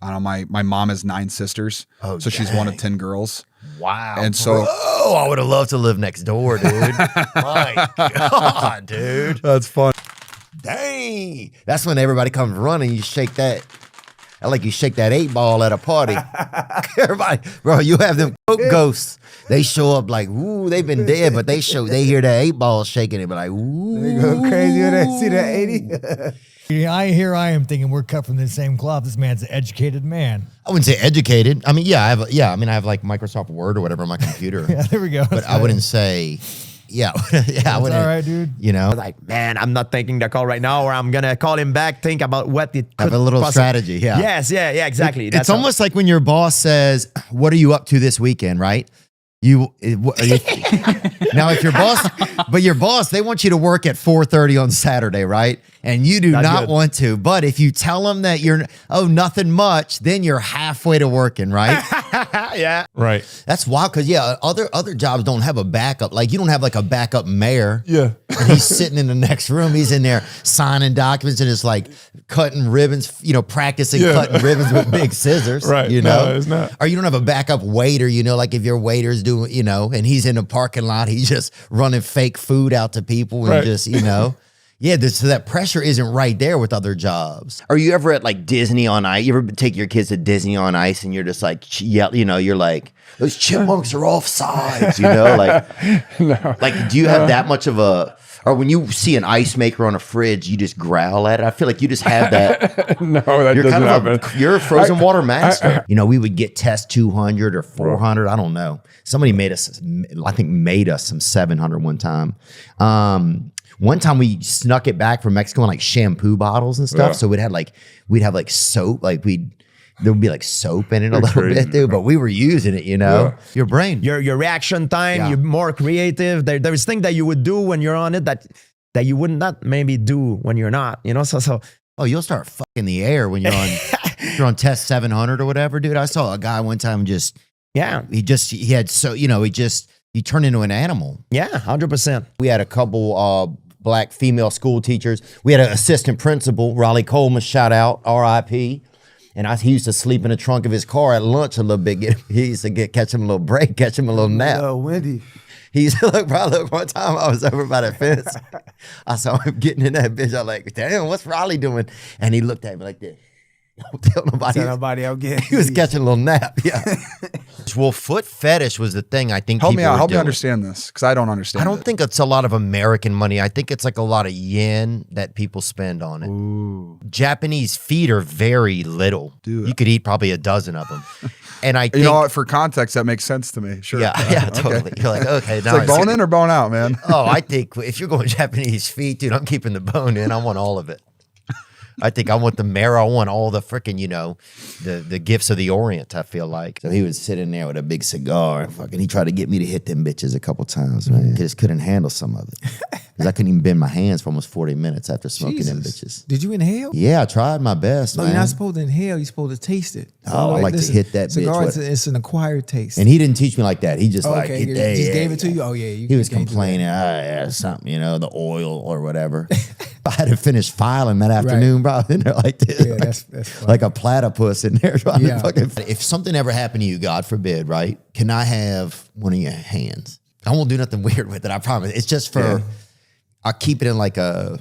I don't know, my mom has 9 sisters. Oh, so she's one of 10 girls. Wow. And so, I would have loved to live next door, dude. My God, dude. That's fun. Dang. That's when everybody comes running. You shake that. Like you shake that 8-ball at a party. Everybody, bro, you have them coke ghosts. They show up like, ooh, they've been dead, but they hear that 8-ball shaking it, but like, ooh. They go crazy when they see that 80. Yeah, I am thinking we're cut from the same cloth. This man's an educated man. I wouldn't say educated. I mean, I have like Microsoft Word or whatever on my computer. Yeah, there we go. But I wouldn't say, I wouldn't. All right, dude. You know, Like, man, I'm not taking the call right now, or I'm gonna call him back. Think about what it could have a little possibly. strategy. Yeah. Yes. Yeah. Exactly. It's almost like when your boss says, "What are you up to this weekend?" Right? Now, if your boss, they want you to work at 4:30 on Saturday, right? And you do not want to. But if you tell them that nothing much, then you're halfway to working, right? Yeah. Right. That's wild because, other jobs don't have a backup. Like, you don't have like a backup mayor. Yeah. And he's sitting in the next room. He's in there signing documents and it's like cutting ribbons, practicing cutting ribbons with big scissors. Right. No, it's not. Or you don't have a backup waiter, like if your waiter's doing, and he's in the parking lot, he's just running fake food out to people and just, Yeah, so that pressure isn't right there with other jobs. Are you ever at like Disney on Ice? You ever take your kids to Disney on Ice and you're just like, you're like, those chipmunks are off sides, like, No. Like, do you have that much of a, or when you see an ice maker on a fridge, you just growl at it? I feel like you just have that. No, that You're doesn't kind of happen. you're a frozen water master. We would get test 200 or 400. I don't know. Somebody made us some 700 one time. One time we snuck it back from Mexico in like shampoo bottles and stuff. Yeah. So we'd have like soap, there would be like soap in it a little crazy, bit, dude. But we were using it, Yeah. Your brain. Your reaction time, you're more creative. There's things that you would do when you're on it that you would not maybe do when you're not, So Oh, you'll start fucking the air when you're on you're on test 700 or whatever, dude. I saw a guy one time he turned into an animal. Yeah, 100%. We had a couple black female school teachers. We had an assistant principal, Raleigh Coleman, shout out, R.I.P. And he used to sleep in the trunk of his car at lunch a little bit. He used to catch him a little break, catch him a little nap. Oh, Wendy. He used to look, one time I was over by the fence. I saw him getting in that bitch. I was like, damn, what's Raleigh doing? And he looked at me like this. Don't tell nobody. Tell nobody I'm getting. He was catching a little nap. Yeah. Well, foot fetish was the thing. I think Help me out. Help me doing. understand this because I don't understand. I don't think it's a lot of American money. I think it's like a lot of yen that people spend on it. Ooh. Japanese feet are very little. Dude. You could eat probably a dozen of them. And I think, You know what? For context, that makes sense to me. Sure. yeah, totally. Okay. You're like, okay, It's now like I see. bone in or bone out, man. Oh, I think if you're going Japanese feet, dude, I'm keeping the bone in. I want all of it. I think I want the marrow. I want all the freaking, the gifts of the Orient, I feel like. So he was sitting there with a big cigar and he tried to get me to hit them bitches a couple times, man. I just couldn't handle some of it. Because I couldn't even bend my hands for almost 40 minutes after smoking them bitches. Did you inhale? Yeah, I tried my best, No, man. you're not supposed to inhale. You're supposed to taste it. Oh, I like to hit that bitch cigar, with- it's an acquired taste. And he didn't teach me like that. He just okay, hit he that. just gave it to you? Oh, yeah. He was complaining, something, the oil or whatever. I had to finish filing that afternoon, bro. In there like this. Yeah, that's funny. Like a platypus in there. Trying Yeah. to fucking, if something ever happened to you, God forbid, right? Can I have one of your hands? I won't do nothing weird with it, I promise. It's just for, I'll keep it in like a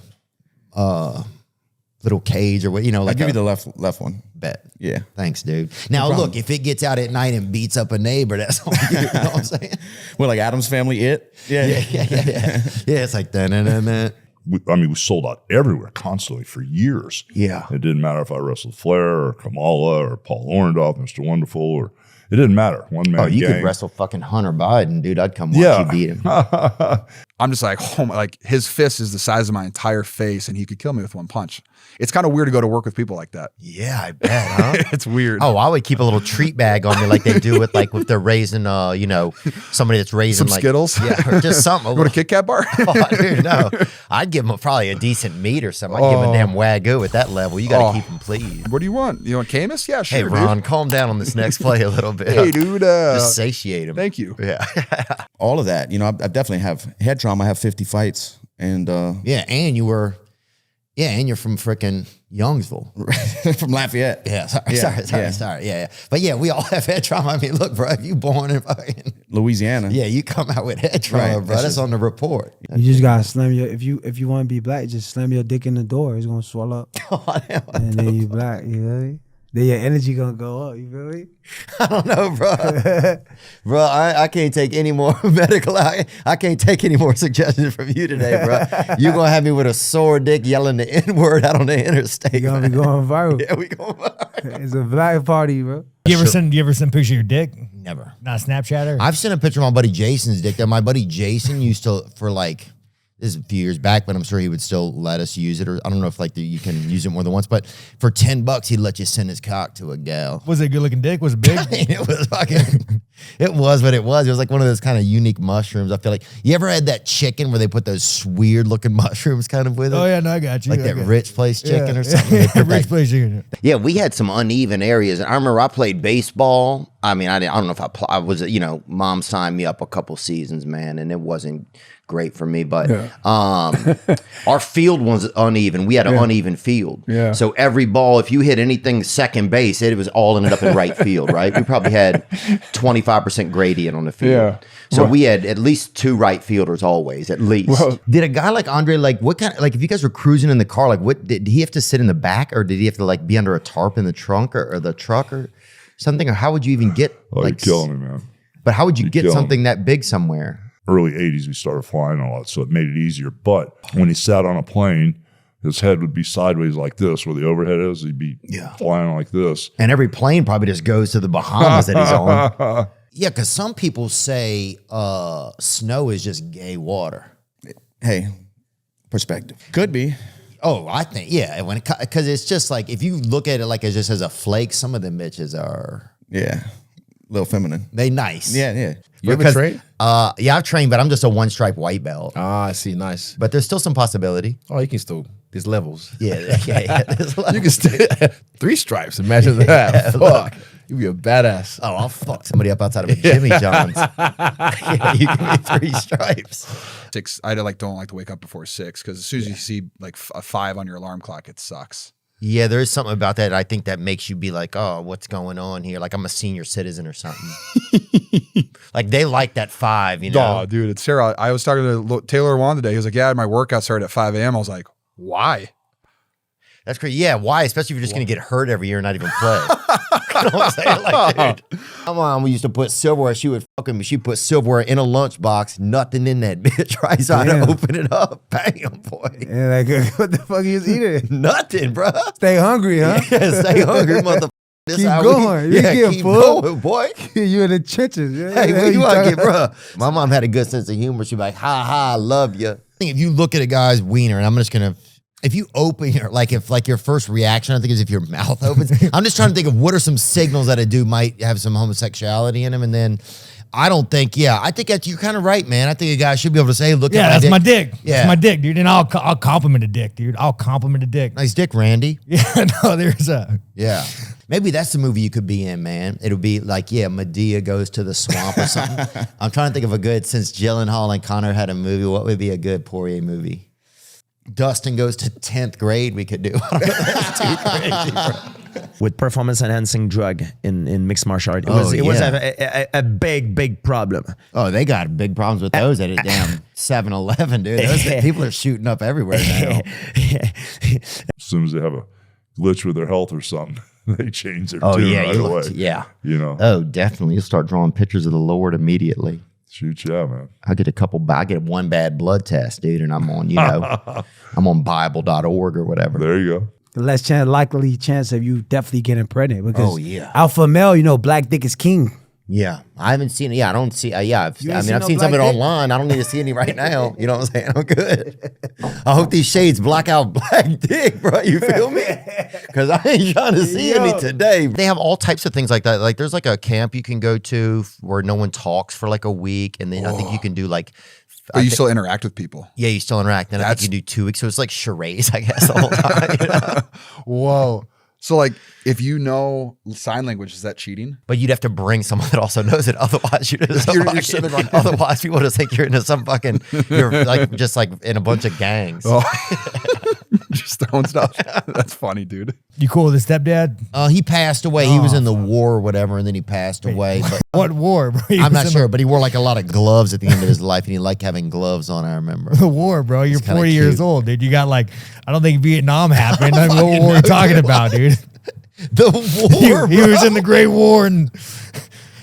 little cage or what, I'll like give you the left one. bet. Yeah. Thanks, dude. Now, look, if it gets out at night and beats up a neighbor, that's on you. You know what I'm saying? Well, like Adam's Family, it. Yeah. Yeah, it's like that. We sold out everywhere constantly for years. Yeah. It didn't matter if I wrestled Flair or Kamala or Paul Orndorff, Mr. Wonderful, or it didn't matter. One man. Oh, you gang. could wrestle fucking Hunter Biden, dude. I'd come watch you beat him. I'm just like, oh my, like his fist is the size of my entire face and he could kill me with one punch. It's kind of weird to go to work with people like that. Yeah, I bet, huh? It's weird. Oh, I would keep a little treat bag on me like they do with if they're raising, somebody that's raising Some Skittles? Yeah, or just something. You want a Kit Kat bar? Oh, dude, no. I'd give them probably a decent meat or something. I'd give them a damn Wagyu at that level. You got to keep them pleased. What do you want? You want Camus? Yeah, sure, Hey, Ron, calm down on this next play a little bit. Hey, dude. Just satiate him. Thank you. Yeah. All of that. I definitely have head trauma. I have 50 fights. And yeah, and you were Yeah, and you're from frickin' Youngsville. From Lafayette. Yeah, sorry. Yeah. But yeah, we all have head trauma. I mean, look, bro, if you born in fucking Louisiana. yeah, you come out with head trauma, Right. bro. That's on the report. You just gotta slam your if you want to be black, just slam your dick in the door. It's gonna swell up, and then you black. You feel me? Then your energy gonna go up. You feel me? I don't know, bro. Bro, I can't take any more medical. I can't take any more suggestions from you today, bro. You're gonna have me with a sore dick yelling the N-word out on the interstate. You gonna be man. going viral. Yeah, we going viral. It's a black party, bro. You ever send picture of your dick? Never. Not Snapchat or? I've sent a picture of my buddy Jason's dick that my buddy Jason used to, for like, this is a few years back, but I'm sure he would still let us use it. Or I don't know if like you can use it more than once, but for $10, he'd let you send his cock to a gal. Was it a good looking dick? Was it big? It was fucking, it was what it was. It was like one of those kind of unique mushrooms. I feel like, you ever had that chicken where they put those weird looking mushrooms kind of with it? Oh yeah, no, I got you. Like that Okay. Rich Place chicken or something. They Yeah, put Rich that- Place chicken. Yeah, we had some uneven areas. And I remember I played baseball. I mean, I don't know if I was, you know, mom signed me up a couple seasons, man, and it wasn't great for me. But our field was uneven. We had an uneven field. Yeah. So every ball, if you hit anything second base, it was all ended up in right field, right? We probably had 25% gradient on the field. Yeah. So we had at least 2 right fielders always, at least. Well- Did a guy like Andre, like what kind of, like if you guys were cruising in the car, like what, did he have to sit in the back or did he have to like be under a tarp in the trunk or the truck or something? Or how would you even get Oh, like, you're killing me, man. but how would you You're get killing something that big somewhere? Early 80s, we started flying a lot, so it made it easier. But when he sat on a plane, his head would be sideways like this, where the overhead is. He'd be flying like this. And every plane probably just goes to the Bahamas that he's on. Yeah, because some people say snow is just gay water. Hey, perspective. Could be. Oh, I think, yeah. Because it's just like, if you look at it like it's just as a flake, some of them bitches are, Yeah. A little feminine. they nice. Yeah, yeah. You ever Because- train? Yeah, I've trained, but I'm just a 1-stripe white belt. Ah, I see. Nice. But there's still some possibility. Oh, you can still. There's levels. Yeah. There's You can still 3 stripes. Imagine that. Fuck. You'd be a badass. Oh, I'll fuck somebody up outside of a Jimmy John's. Yeah, you give me 3 stripes. 6. I don't like to wake up before 6 because as soon as you see like a 5 on your alarm clock, it sucks. Yeah, there is something about that I think that makes you be like, oh, what's going on here? Like I'm a senior citizen or something. Like they like that 5, you know? Oh, dude, it's Sarah. I was talking to Taylor Wan today. He was like, yeah, my workout started at 5 a.m. I was like, why? That's crazy. Yeah, why? Especially if you're just going to get hurt every year and not even play. You know what I'm saying? Like, dude, my mom, we used to put silverware. She would fucking me. She put silverware in a lunchbox, nothing in that bitch, right? So I had Damn. to open it up. Bam, boy. And like, what the fuck you was eating? Nothing, bro. Stay hungry, huh? Yeah, stay hungry, motherfucker. This Keep how going. You yeah, getting keep full? going, boy. You in the trenches. Hey, what you want to get, bro? My mom had a good sense of humor. She'd be like, ha, ha, I love you. I think if you look at a guy's wiener, and I'm just going to, if you open your, like if like your first reaction, I think is if your mouth opens. I'm just trying to think of what are some signals that a dude might have some homosexuality in him. And then I don't think, I think that you're kind of right, man. I think a guy should be able to say, hey, look Yeah, at that's my dick. Yeah. That's my dick, dude. And I'll compliment the dick, dude. I'll compliment the dick. Nice dick, Randy. Yeah, no, there's a. Yeah. Maybe that's the movie you could be in, man. It'll be like, Medea goes to the swamp or something. I'm trying to think of a good, since Gyllenhaal and Connor had a movie, what would be a good Poirier movie? Dustin goes to 10th grade, we could do. I don't know, that's too crazy, bro. With performance enhancing drug in mixed martial art. It Oh, was yeah. a big problem. Oh, they got big problems with those at a damn 7-Eleven, dude. Those people are shooting up everywhere now. As soon as they have a glitch with their health or something, they change their Oh, tune yeah. right You away. look, yeah. You know, Oh, definitely. You'll start drawing pictures of the Lord immediately. shoot, yeah, man. I get 1 bad blood test, dude, and I'm on, I'm on Bible.org or whatever. There you go. The less likely chance of you definitely getting pregnant because Oh, yeah. alpha male, black dick is king. Yeah, I haven't seen it. Yeah, I don't see. I've ain't seen seen some no of it black dick? online. I don't need to see any right now. You know what I'm saying? I'm good. I hope these shades block out black dick, bro. You feel me? Because I ain't trying to see any today. They have all types of things like that. Like there's like a camp you can go to where no one talks for like a week, and then I think you can do like. But you still interact with people. Yeah, you still interact. And I think you do 2 weeks. So it's like charades, I guess, the whole time. You know? Whoa. So like, if you know sign language, is that cheating? But you'd have to bring someone that also knows it. Otherwise, You're sitting there going, otherwise people just think you're into some fucking, you're like just like in a bunch of gangs. Oh. Just throwing stuff. That's funny, dude. You cool with his stepdad? He passed away. He was in the war or whatever, and then he passed away. But What war, bro? He I'm was not in sure, but he wore like a lot of gloves at the end of his life, and he liked having gloves on, I remember. The war, bro. You're kinda 40 years cute. old, dude. You got like, I don't think Vietnam happened. I mean, what war are you talking about, dude? The war, He was in the Great War and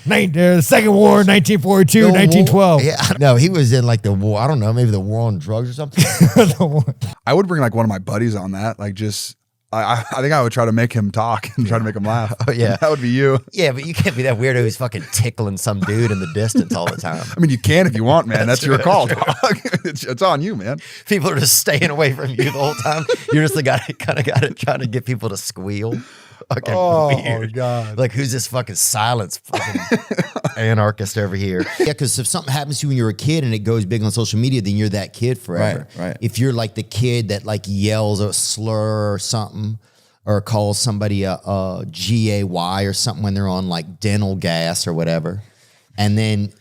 the Second War, 1942, 1912. Yeah, no, he was in like the war. I don't know, maybe the war on drugs or something. The war. I would bring like one of my buddies on that. Like just, I think I would try to make him talk and try to make him laugh. Oh, yeah. That would be you. Yeah, but you can't be that weirdo who's fucking tickling some dude in the distance all the time. I mean, you can if you want, man. That's your call, dog. It's on you, man. People are just staying away from you the whole time. You're just the guy kind of got to try to get people to squeal. Fucking weird. God. Like, who's this fucking silence fucking anarchist over here? Yeah, because if something happens to you when you're a kid and it goes big on social media, then you're that kid forever. Right. If you're like the kid that like yells a slur or something, or calls somebody a GAY or something when they're on like dental gas or whatever, and then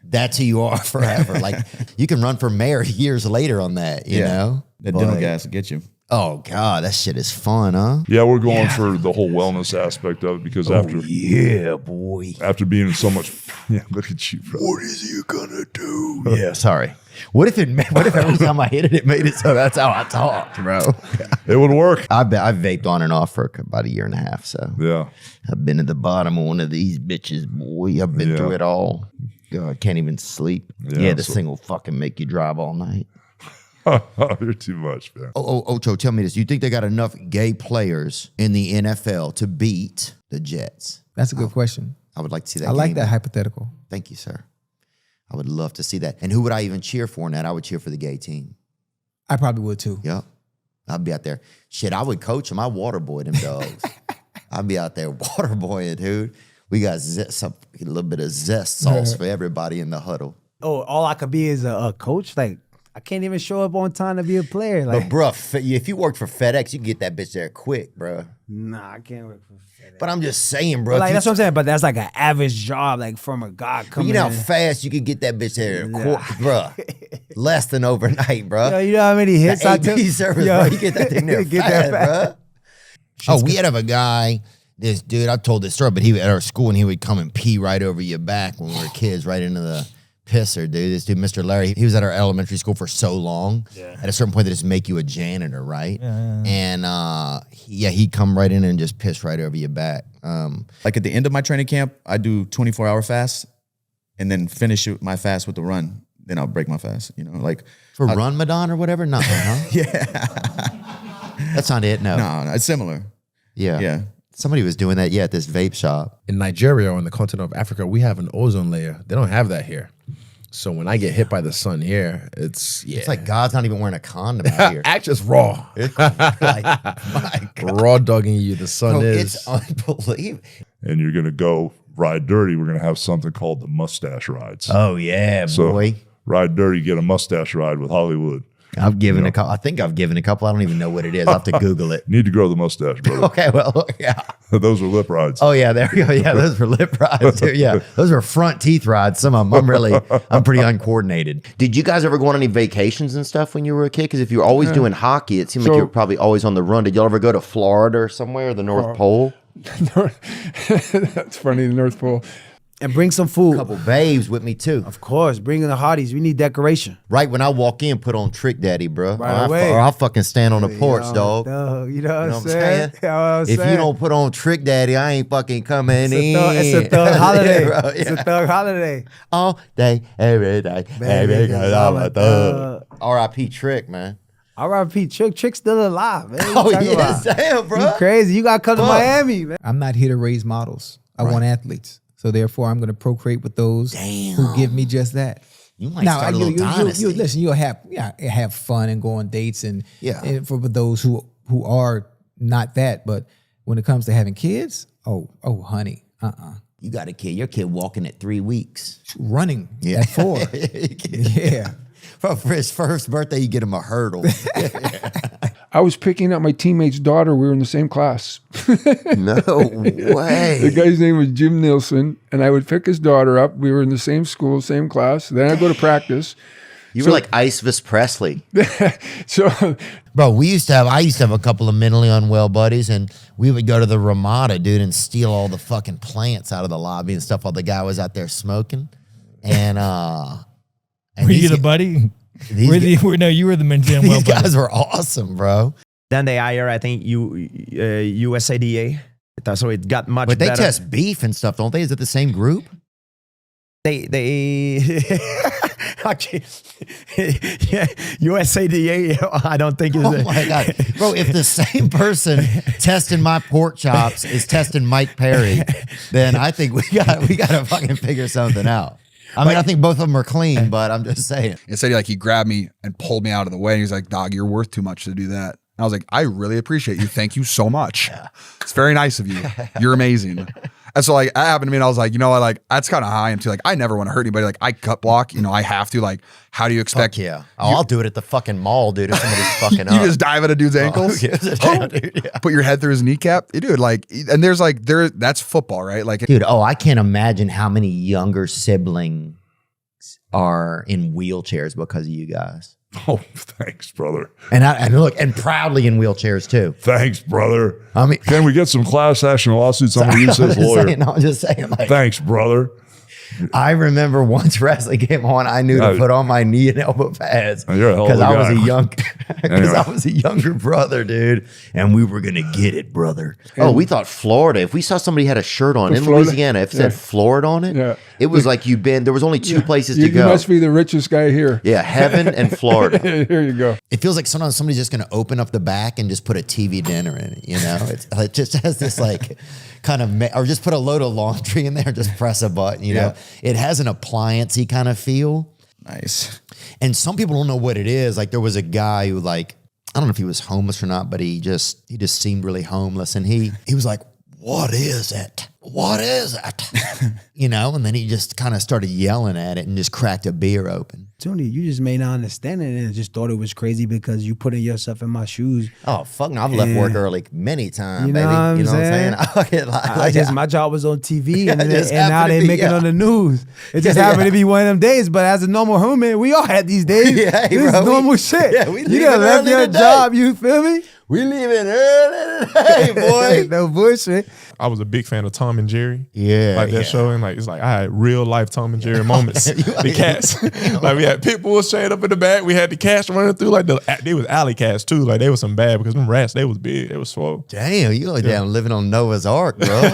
that's who you are forever. Like, you can run for mayor years later on that, you know? That dental gas will get you. Oh, God, that shit is fun, huh? Yeah, we're going for the whole wellness aspect of it because after Boy. after being in so much, yeah, look at you, bro. What is he gonna do? Yeah, sorry. What if every time I hit it, it made it so that's how I talked, bro? It would work. I've vaped on and off for about a year and a half, so Yeah. I've been at the bottom of one of these bitches, boy. I've been through it all. God, I can't even sleep. Yeah, this thing will fucking make you drive all night. You're too much, man. Ocho, tell me this. You think they got enough gay players in the NFL to beat the Jets? That's a good question. I would like to see that. I like game. that hypothetical. Thank you, sir. I would love to see that. And who would I even cheer for in that? I would cheer for the gay team. I probably would too. Yep. I'd be out there. Shit, I would coach them. I water boy them dogs. I'd be out there water boying, dude. We got a little bit of zest sauce for everybody in the huddle. Oh, all I could be is a coach? Like, I can't even show up on time to be a player. Like, But, bro, if you worked for FedEx, you can get that bitch there quick, bro. nah, I can't work for FedEx. But I'm just saying, bro. Like, that's what I'm saying. But that's like an average job, like from a guy But coming you know how in. fast you could get that bitch there, bro. Less than overnight, bro. Yo, you know how many hits I took? Service, Yo, bro. You get that thing there get fast, that bro. Oh, we had a guy, this dude, I told this story, but he at our school and he would come and pee right over your back when we were kids, right into the pisser, dude. This dude, Mr. Larry, he was at our elementary school for so long. Yeah. At a certain point, they just make you a janitor, right? Yeah. And he'd come right in and just piss right over your back. Like at the end of my training camp, I do 24-hour fast and then finish my fast with the run. Then I'll break my fast, you know, like. For Ramadan or whatever? Nothing, huh? Yeah. That's not it, no. No, it's similar. Yeah. Yeah. Somebody was doing that, at this vape shop. In Nigeria or on the continent of Africa, we have an ozone layer. They don't have that here. So when I get hit by the sun here, it's like God's not even wearing a condom out here. Act just raw. Like, my God. Raw dogging you. The sun Bro, is. it's unbelievable. And you're gonna go ride dirty. We're gonna have something called the mustache rides. Oh, yeah, So boy. ride dirty, get a mustache ride with Hollywood. I've given a couple. I think I've given a couple. I don't even know what it is. I'll have to Google it. Need to grow the mustache, brother. Okay, well, yeah. Those are lip rides. Oh, yeah, there we go. Yeah, those were lip rides, too. Yeah, those were front teeth rides. Some of them, I'm pretty uncoordinated. Did you guys ever go on any vacations and stuff when you were a kid? Because if you were always doing hockey, it seemed like you were probably always on the run. Did y'all ever go to Florida or somewhere, or the North Pole? That's funny, the North Pole. And bring some food. A couple babes with me, too. Of course, bring in the hotties. We need decoration. Right when I walk in, put on Trick Daddy, bro. Right away. Or I'll fucking stand on the porch, dog. You know what I'm saying? You know what I'm If saying? you don't put on Trick Daddy, I ain't fucking coming in. It's a thug holiday. Yeah, bro, It's a thug holiday. All day, every day, Baby, 'cause I'm a thug. R.I.P. Trick, man. R.I.P. Trick's still alive, man. Oh, yes, damn, bro. You crazy. You got to come to Miami, man. I'm not here to raise models. I want athletes. So therefore, I'm going to procreate with those who give me just that. You might start a little dynasty. Listen, you'll have fun and go on dates and for those who are not that. But when it comes to having kids, oh, honey, You got a kid. Your kid walking at 3 weeks. running at 4. Yeah. For his first birthday, you get him a hurdle. I was picking up my teammate's daughter. We were in the same class. No way. The guy's name was Jim Nielsen, and I would pick his daughter up. We were in the same school, same class. Then I'd go to practice. You were like Ice Presley. So, Bro, I used to have a couple of mentally unwell buddies, and we would go to the Ramada, dude, and steal all the fucking plants out of the lobby and stuff while the guy was out there smoking. And were you the buddy? No, you were the mentally unwell These buddy. guys were awesome, bro. Then they hire, I think, USADA. So it got much But they better. test beef and stuff, don't they? Is it the same group? They actually, yeah, USADA, I don't think is Oh my God. Bro, if the same person testing my pork chops is testing Mike Perry, then I think we got to fucking figure something out. I mean, I think both of them are clean, but I'm just saying. Instead, he grabbed me and pulled me out of the way. And he's like, dog, you're worth too much to do that. And I was like, I really appreciate you. Thank you so much. It's very nice of you. You're amazing. And so that happened to me, and I was like, you know what, that's kind of how I am too. I never want to hurt anybody. I cut block, I have to. How do you expect? Fuck yeah. I'll do it at the fucking mall, dude, if somebody's fucking up. You just dive at a dude's ankles? Dude, yeah. Put your head through his kneecap? Dude, and there's that's football, right? Dude, I can't imagine how many younger siblings are in wheelchairs because of you guys. Oh, thanks, brother. And proudly in wheelchairs too. Thanks, brother. I mean, can we get some class action lawsuits on you as lawyer? I'm just saying. Thanks, brother. I remember once wrestling came on, I knew to put on my knee and elbow pads because I was a younger brother, dude, and we were gonna get it, brother. Oh, we thought Florida. If we saw somebody had a shirt on in Louisiana, if it said Florida on it, it was like you'd been. There was only two places to go. You must be the richest guy here. Yeah, heaven and Florida. Here you go. It feels like sometimes somebody's just gonna open up the back and just put a TV dinner in it. It just has this kind of, or just put a load of laundry in there and just press a button, you know? It has an appliance-y kind of feel. Nice. And some people don't know what it is. There was a guy who I don't know if he was homeless or not, but he just seemed really homeless. And he was like, what is it? What is it? And then he just kind of started yelling at it and just cracked a beer open. Tony, you just may not understand it and just thought it was crazy because you putting yourself in my shoes. Oh, fuck no. I've left work early many times, you know baby. What I'm saying? My job was on TV and now they make it on the news. It just happened to be one of them days, but as a normal human, we all had these days. This is normal shit. Yeah, you done left your job, you feel me? We leaving early today, boy. No bullshit. I was a big fan of Tom and Jerry. Yeah. That show. And I had real life Tom and Jerry moments. The cats. We had pit bulls chained up in the back. We had the cats running through they was alley cats too. They was some bad because them rats, they was big. They was swole. Damn, you down living on Noah's Ark, bro. Hey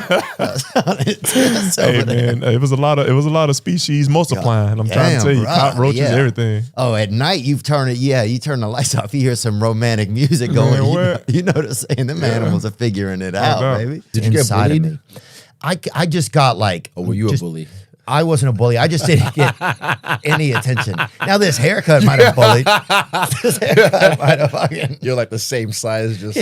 man, it was a lot of species multiplying. I'm trying to tell you, cockroaches, everything. Oh, at night you turn the lights off. You hear some romantic music going. You know what I'm saying? Them animals are figuring it out, baby. Did you get bullied? Of me. I just got were you a bully? I wasn't a bully. I just didn't get any attention. Now this haircut might have bullied. This haircut might have fucking. You're the same size, just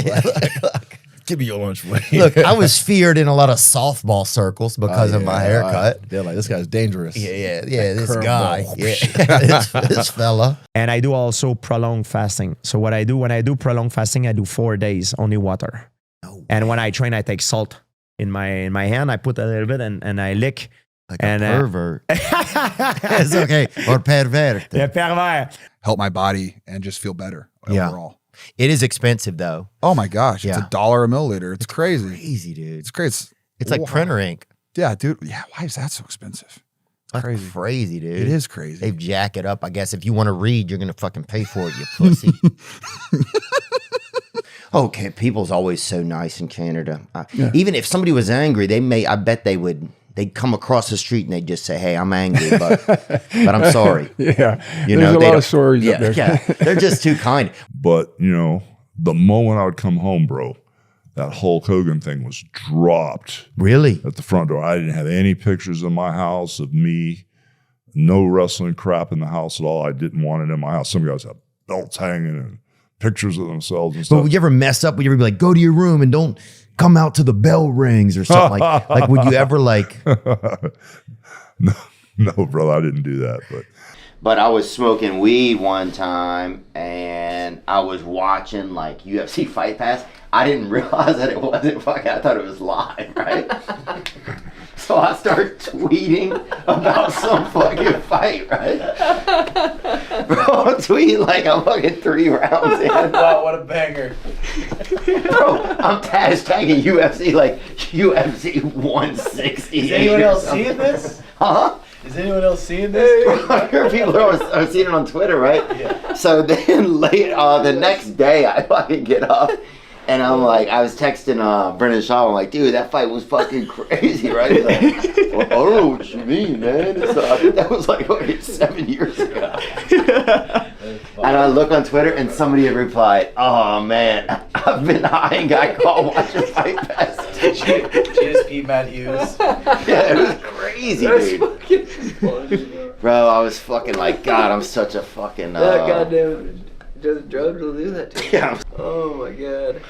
give me your lunch money. Look, I was feared in a lot of softball circles because of my haircut. They're like, this guy's dangerous. Yeah, this guy. This fella. And I do also prolonged fasting. So what I do when I do prolonged fasting, I do 4 days, only water. Oh, and when I train, I take salt in my hand. I put a little bit and I lick. Like a pervert. It's okay. Or pervert. Yeah, pervert. Help my body and just feel better overall. It is expensive though. Oh my gosh. It's $1 a milliliter. It's crazy. Crazy, dude. It's crazy. It's like printer ink. Yeah, dude. Yeah. Why is that so expensive? That's crazy, dude. It is crazy. They jack it up. I guess if you want to read, you're going to fucking pay for it, you pussy. Okay, people's always so nice in Canada. Even if somebody was angry, I bet they'd come across the street and they'd just say, hey, I'm angry, but I'm sorry. Yeah. There's a lot of stories up there. Yeah, they're just too kind. But, the moment I would come home, bro, that Hulk Hogan thing was dropped. Really? At the front door. I didn't have any pictures in my house of me. No wrestling crap in the house at all. I didn't want it in my house. Some guys have belts hanging and pictures of themselves and stuff. But would you ever mess up? Would you ever be like, go to your room and don't come out till the bell rings or something like would you ever No, brother, I didn't do that. But I was smoking weed one time and I was watching UFC Fight Pass. I didn't realize that it wasn't fucking, I thought it was live, right? So I start tweeting about some fucking fight, right? Bro, tweet like I'm fucking 3 rounds in. Wow, what a banger. Bro, I'm hashtagging UFC like UFC 160. Is anyone else seeing this? Huh? Is anyone else seeing this? I hear people are seeing it on Twitter, right? Yeah. So then the next day I fucking get up and I'm like, I was texting Brendan Shaw. I'm like, dude, that fight was fucking crazy, right? He's like, well, I don't know what you mean, man. I think that was like fucking 7 years ago. And I look on Twitter and somebody had replied, oh man, I've been high and got caught watching Fight Pass. GSP Matt Hughes. Yeah, it was crazy, dude. Bro, I was fucking like, God, I'm such a fucking. goddamn, drugs will do that to you. Yeah. Oh my god.